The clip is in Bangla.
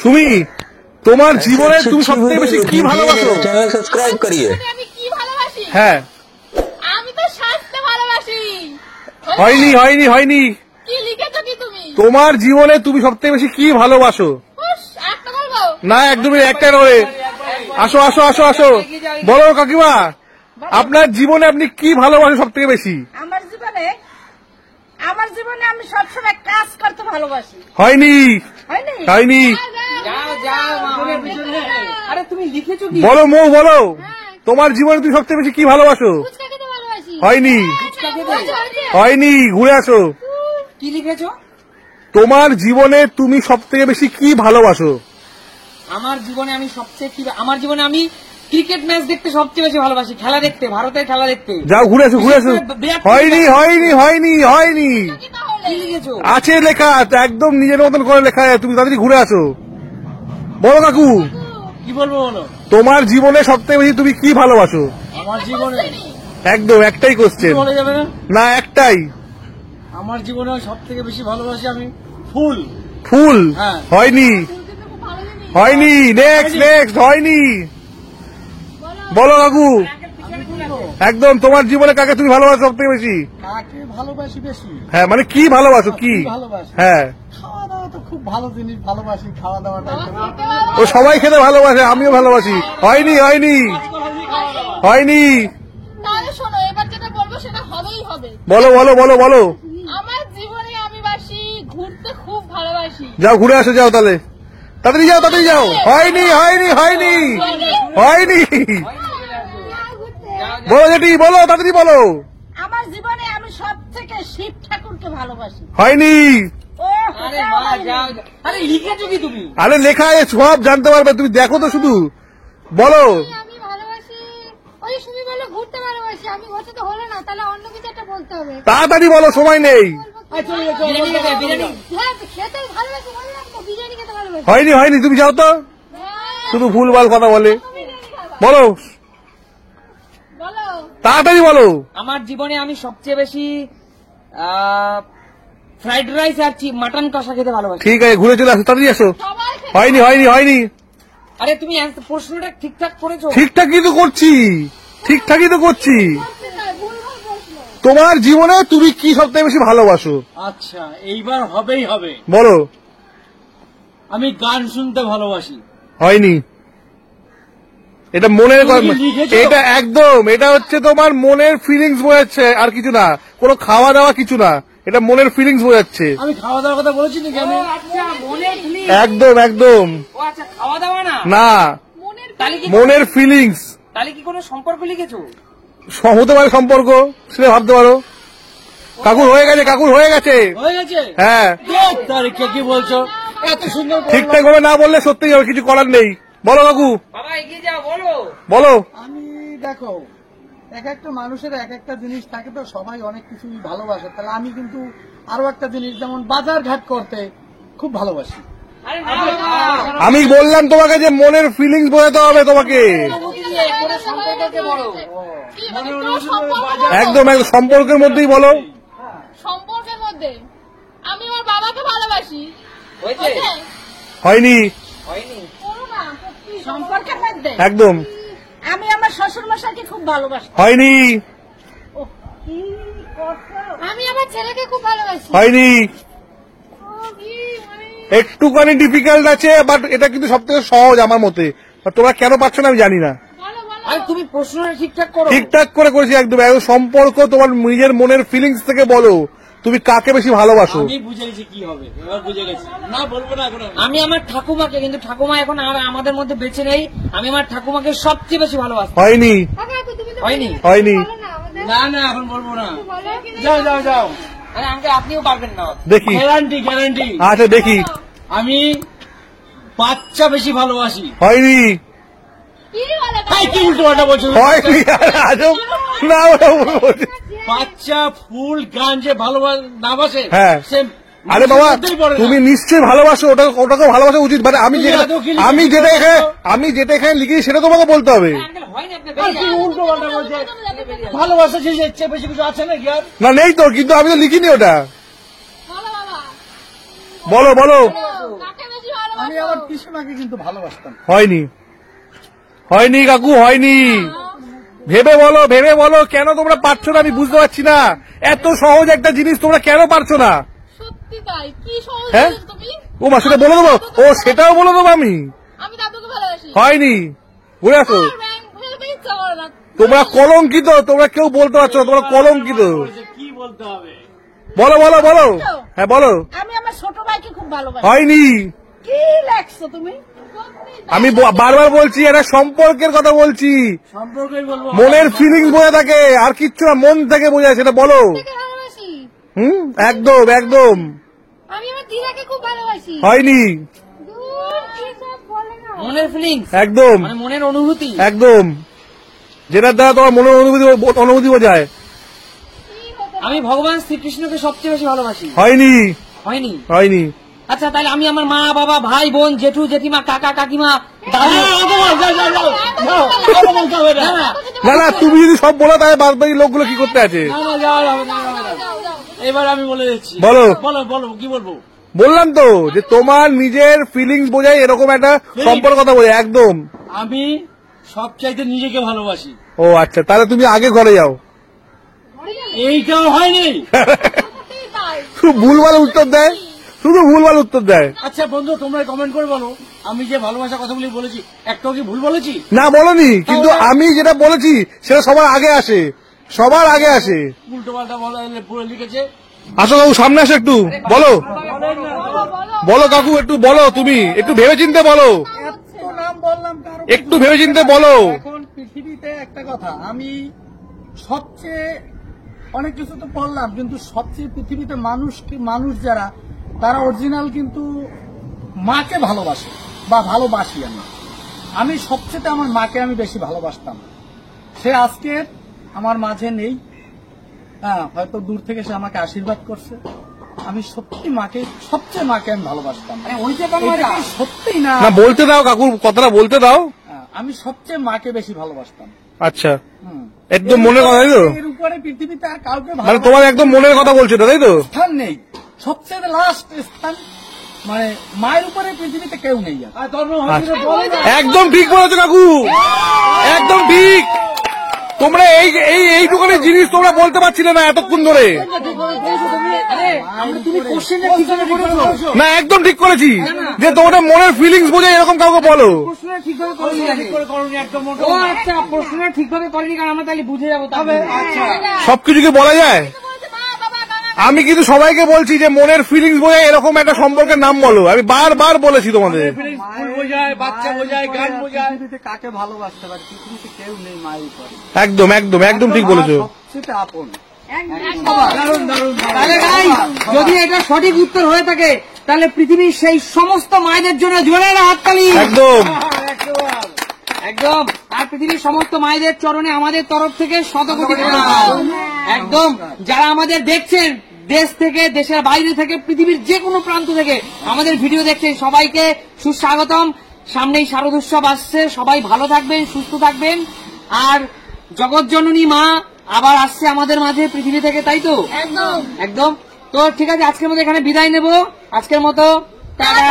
তুমি তোমার জীবনে তুমি সবথেকে বেশি কি ভালোবাসো? চ্যানেল সাবস্ক্রাইব করিয়ে। আমি কি ভালোবাসি? হ্যাঁ, আমি তো সাজতে ভালোবাসি। হয়নি হয়নি হয়নি। কি লিখেছো কি তুমি? তোমার জীবনে তুমি সবথেকে বেশি কি ভালোবাসো? একটা বলবো না, একদমই একটা করে। আসো আসো আসো আসো, বলো কাকিমা, আপনার জীবনে আপনি কি ভালোবাসেন সব থেকে বেশি? আমার জীবনে আমি সবসময় কাজ করতে ভালোবাসি। হয়নি হয়নি। আরে তুমি লিখেছো কি? বলো মৌ, বলো তোমার জীবনে তুমি সবথেকে বেশি কি ভালোবাসো? হয়নি হয়নি, ঘুরে আসো। কি লিখেছো? তোমার জীবনে তুমি সবথেকে বেশি কি ভালোবাসো? আমার জীবনে আমি আমার জীবনে আমি ক্রিকেট ম্যাচ দেখতে সবচেয়ে বেশি ভালোবাসি, খেলা দেখতে, ভারতের খেলা দেখতে। যাও ঘুরে আসো ঘুরে আসো। হয়নি হয়নি হয়নি হয়নি। কি লিখেছো? আছে লেখা, একদম নিজের মতন করে লেখা। তুমি তাড়াতাড়ি ঘুরে আসো। বলো কাকু, কি বলবো বলো? তোমার জীবনে সবথেকে বেশি তুমি কি ভালোবাসো? আমার জীবনে একদম একটাই কোশ্চেন। বলা যাবে না? না, একটাই। আমার জীবনে সব থেকে বেশি ভালোবাসি আমি ফুল। ফুল? হ্যাঁ। হয়নি হয়নি। নেক্সট নেক্সট, হয়নি। বলো কাকু, একদম তোমার জীবনে কাকে তুমি ভালোবাসো সব থেকে বেশি? কাকে ভালোবাসি বেশি? হ্যাঁ, মানে কি ভালোবাসো? কি ভালোবাসি? হ্যাঁ, খাওয়া দাওয়া তো খুব ভালো জিনিস, ভালোবাসি খাওয়া দাওয়াটা। ও সবাই খেতে ভালোবাসে, আমিও ভালোবাসি। হয়নি হয়নি হয়নি। তাহলে শোনো, এবার যেটা বলবো সেটা হবেই হবে। বলো বলো বলো বলো। আমার জীবনে আমি ঘুরতে খুব ভালোবাসি। যাও ঘুরে আসো, যাও তাহলে তাড়াতাড়ি যাও তাড়াতাড়ি যাও। হয়নি হয়নি হয়নি হয়নি। বলো যেটি, বলো তাড়াতাড়ি বলো। আমার জীবনে আমি সব থেকে শিব ঠাকুরকে ভালোবাসি। হয়নি। আরে মা যাও। আরে লিখেছো কি তুমি? আরে লেখা সব জানতে পারবে, তুমি দেখো তো শুধু। বলো। আমি ভালোবাসি, ওই তুমি বলো ঘুরতে ভালোবাসি। আমি ঘুরতে তো হলো না, তাহলে অন্য কিছু একটা বলতে হবে। তাড়াতাড়ি বলো, সময় নেই। বিরিয়ানি। হ্যাঁ, খেতে ভালোবাসি, বললাম তো বিরিয়ানি খেতে ভালোবাসি। হয়নি হয়নি, তুমি যাও তো। শুধু ভুলভাল কথা বলে। বলো বলো। তাড়াতাড়ি বলো। আমার জীবনে আমি সবচেয়ে বেশি ফ্রাইড রাইস আর মাটন কষা খেতে ভালোবাসি। ঠিক আছে, ঘুরে চলে আসো, তাড়াতাড়ি আসো। সবাই খেতে হয়নি হয়নি হয়নি। আরে তুমি প্রশ্নটা ঠিকঠাক করেছো? ঠিকঠাকই তো করছি, ঠিকঠাকই তো করছি। ভালোবাসি না, ভুলভাল প্রশ্ন। তোমার জীবনে তুমি কি সবথেকে বেশি ভালোবাসো? আচ্ছা, এইবার হবেই হবে। বলো। আমি গান শুনতে ভালোবাসি। হয়নি। এটা মনের তুমি কি লিখেছো? এটা একদম, এটা হচ্ছে তোমার মনের ফিলিংস বোঝাচ্ছে, আর কিছু না। কোনো খাওয়া দাওয়া কিছু না, এটা মনের ফিলিংস বোঝাচ্ছে। আমি খাওয়া দাওয়ার কথা বলেছি নাকি? আমি একদম একদম ও আচ্ছা, খাওয়া দাওয়া না না, তাহলে কি মনের ফিলিংস। তাহলে কি কোনো সম্পর্ক লিখেছো? হতে পারে সম্পর্ক, সেটা ভাবতে পারো। কাকুর হয়ে গেছে, কাকুর হয়ে গেছে। হয়ে গেছে? হ্যাঁ, তারিখে কি বলছো? এত সুন্দর ঠিকঠাক ভাবে না বললে সত্যি হবে, কিছু করার নেই। বলো কাকু, বাবা এগিয়ে যাও, বলো। বলো। আমি দেখো, এক একটা মানুষের এক একটা জিনিস থাকে, তো সবাই অনেক কিছু ভালোবাসে। তাহলে আমি কিন্তু আরো একটা জিনিস, যেমন বাজার ঘাট করতে খুব ভালোবাসি। আরে না বাবা, আমি বললাম তোমাকে যে মনের ফিলিংস বোঝাতে হবে তোমাকে। কোনো সম্পর্ককে বলো। একদম একদম সম্পর্কের মধ্যেই বলো। সম্পর্কের মধ্যে আমি আমার বাবাকে ভালোবাসি। হয়েছে? হয়নি হয়নি। বলো না, সম্পর্কের মধ্যে একদম। আমি আমার শ্বশুর মশাইকে খুব ভালোবাসি। হয়নি আমি আমার ছেলেকে খুব ভালোবাসি। হয়নি। একটুখানি ডিফিকাল্ট আছে, বাট এটা কিন্তু সব থেকে সহজ আমার মতে। তোমরা কেন পাচ্ছ না আমি জানি না। আরে তুমি প্রশ্নটা ঠিকঠাক করো। ঠিকঠাক করে করেছি, একদম একদম সম্পর্ক, তোমার নিজের মনের ফিলিংস থেকে বলো তুমি কাকে বেশি ভালোবাসো। আমি বুঝে গেছি কি হবে, এবার বুঝে গেছি। না বলবো না এখন। আমি আমার ঠাকুমাকে, কিন্তু ঠাকুমা এখন আর আমাদের মধ্যে বেঁচে নেই, আমি আমার ঠাকুমাকে সবচেয়ে বেশি ভালোবাসি। হয়নি হয়নি? হয়নি। না না, এখন বলবো না। যাও যাও যাও। আরে আঙ্কেল, আপনিও পারবেন না। দেখি। Guarantee guarantee. আচ্ছা দেখি। আমি বাচ্চা বেশি ভালোবাসি। হয়নি কি উল্টো পাল্টা বলছো? হয়নি। আজব না, বাচ্চা ফুল গান যে না বাসে, হ্যাঁ। আরে বাবা, তুমি নিশ্চয়ই ভালোবাসো, ওটাকে ভালোবাসা উচিত। মানে আমি যেটা এখানে লিখেছি সেটা তোমাকে বলতে হবে। উল্টো পাল্টা বলছে। ভালোবাসা যে ইচ্ছে বেশি কিছু আছে নাকি আর? না নেই তো, কিন্তু আমি তো লিখিনি ওটা। বলো বাবা, বলো বলো। কাকে বেশি আমি ভালোবাসো? আমার পিসিমাকে কিন্তু ভালোবাসতাম। হয়নি, হয়নি কাকু, হয়নি। ভেবে বলো কেন তোমরা পারছো না, আমি বুঝতে পারছি না। এত সহজ একটা জিনিস তোমরা কেন পারছো না? সত্যি তাই, কি সহজ হ্যাঁ? বলেছো তুমি। ও মা, সেটা বলে দেবো? ও সেটাও বলে দেবো আমি। আমি দাদুকে ভালোবাসি। হয়নি, বুঝে আসো। আর rank ফেলতে ইচ্ছা করে না। তোমরা কলঙ্কিত, তোমরা কেউ বলতে পারছো না, তোমরা কলঙ্কিত। কি বলতে হবে? বলো বলো বলো, হ্যাঁ বলো। আমি আমার ছোট ভাইকে খুব ভালোবাসি। হয়নি, কি লাগছো তুমি? আমি বারবার বলছি, একটা সম্পর্কের কথা বলছি। সম্পর্কই বলবো। মনের ফিলিংস বোঝা থাকে, আর কিচ্ছু না, মন থেকে বোঝায়, সেটা বলো। তাকে ভালোবাসি। একদম একদম। আমি আমার দিদাকে খুব ভালোবাসি। হয়নি, দূর, কি সব বলে না। মনের ফিলিংস, একদম মানে মনের অনুভূতি। একদম, যেটার দ্বারা তোমার মনের অনুভূতি বোঝায়। কি হতে আমি ভগবান শ্রীকৃষ্ণকে সবচেয়ে বেশি ভালোবাসি। হয়নি, হয়নি? হয়নি। আচ্ছা, তাহলে আমি আমার মা বাবা ভাই বোন জেঠু জেঠিমা কাকা কাকিমা দাদু। না, না, না না, তুমি যদি সব বলো তাহলে বাদ বাকি লোকগুলো কি করতে আছে? যাও, যাও। এবার আমি বলে দিচ্ছি। বলো। বলো বলো, কি বলবো? বললাম তো যে তোমার নিজের ফিলিংস বোঝায়, এরকম একটা সম্পর্ক কথা বোঝায়, একদম। আমি সবচাইতে নিজেকে ভালোবাসি। ও আচ্ছা, তাহলে তুমি আগে ঘরে যাও। এইটাও হয়নি। সত্যি তাই। শুধু ভুলভাল উত্তর দেয়, শুধু ভুলভাল উত্তর দেয়। আচ্ছা বন্ধু, তোমরা কমেন্ট করে বলো, আমি যে ভালোবাসা কথাগুলি বলেছি একটাও কি ভুল বলেছি? না বলনি, কিন্তু আমি যেটা বলেছি সেটা সবার আগে আসে, সবার আগে আসে। উল্টো পাল্টা বলে লিখেছে। আসো কাকু, সামনে আসো একটু, বলো বলো কাকু, একটু বলো, তুমি একটু ভেবেচিন্তে বলো, এত নাম বললাম কারো একটু ভেবেচিন্তে বলো। এখন পৃথিবীতে একটা কথা, আমি সবচেয়ে অনেক কিছু তো বললাম, কিন্তু সবচেয়ে পৃথিবীতে মানুষ যারা, তারা অরিজিনাল কিন্তু মাকে ভালোবাসে বা ভালোবাসি। আমি সবচেয়ে আমার মাকে আমি বেশি ভালোবাসতাম। সে আজকে আমার মাঝে নেই, হ্যাঁ, হয়তো দূর থেকে সে আমাকে আশীর্বাদ করছে। আমি সবচেয়ে মাকে আমি ভালোবাসতাম। এটা কি সত্যি না? না বলতে দাও কাকুর কথাটা, বলতে দাও। হ্যাঁ, আমি সবচেয়ে মাকে বেশি ভালোবাসতাম। আচ্ছা, হুম। একদম মনের কথা, তাই তো? এর উপরে পৃথিবীতে আর কাউকে মানে ভালোবাসার তোমার একদম মনের কথা বলছো তো, তাই তো? স্থান নেই। সবচেয়ে লাস্ট স্থান মানে মায়ের উপরে পৃথিবীতে কেউ নেই আর। একদম ঠিক বলেছো কাকু, একদম ঠিক। তোমরা এইটুখানি জিনিস তোমরা বলতে পারছিলে না এতক্ষণ ধরে। তুমি কোশ্চেনটা ঠিক করে করেছো। না, একদম ঠিক করেছি, যে তোমাদের মনের ফিলিংস বোঝে এরকম কাউকে বলো। প্রশ্নটা ঠিকভাবে করিনি। ও আচ্ছা, প্রশ্নটা ঠিকভাবে করিনি, কারণ আমরা তাহলে বুঝে যাবো। তবে আচ্ছা, সবকিছু কি বলা যায়? বলছে মা বাবা কাকা। আমি কিন্তু সবাইকে বলছি যে মনের ফিলিংস বোঝায় এরকম একটা সম্পর্কের নাম বলো, আমি বারবার বলেছি তোমাদের। ফুল বোঝায়, বাচ্চা বোঝায়, গান বোঝায়। পৃথিবীতে কাকে ভালোবাসতে পারে? পৃথিবীতে কেউ নেই মায়ের উপরে। একদম একদম একদম ঠিক বলেছো। সবচেয়ে আপন। তাহলে গাইস, যদি এটা সঠিক উত্তর হয়ে থাকে, তাহলে পৃথিবীর সেই সমস্ত মায়েদের জন্য জোরে হাততালি। একদম একদম। আর পৃথিবীর সমস্ত মায়েদের চরণে আমাদের তরফ থেকে শতকোটি প্রণাম। একদম। যারা আমাদের দেখছেন দেশ থেকে, দেশের বাইরে থেকে, পৃথিবীর যে কোনো প্রান্ত থেকে আমাদের ভিডিও দেখছেন, সবাইকে সুস্বাগতম। সামনেই শারদ উৎসব আসছে, সবাই ভালো থাকবেন, সুস্থ থাকবেন। আর জগৎজননী মা আবার আসছে আমাদের মাঝে পৃথিবী থেকে, তাই তো? একদম। একদম। তো ঠিক আছে, আজকের মতো এখানে বিদায় নেব। আজকের মতো টাটা।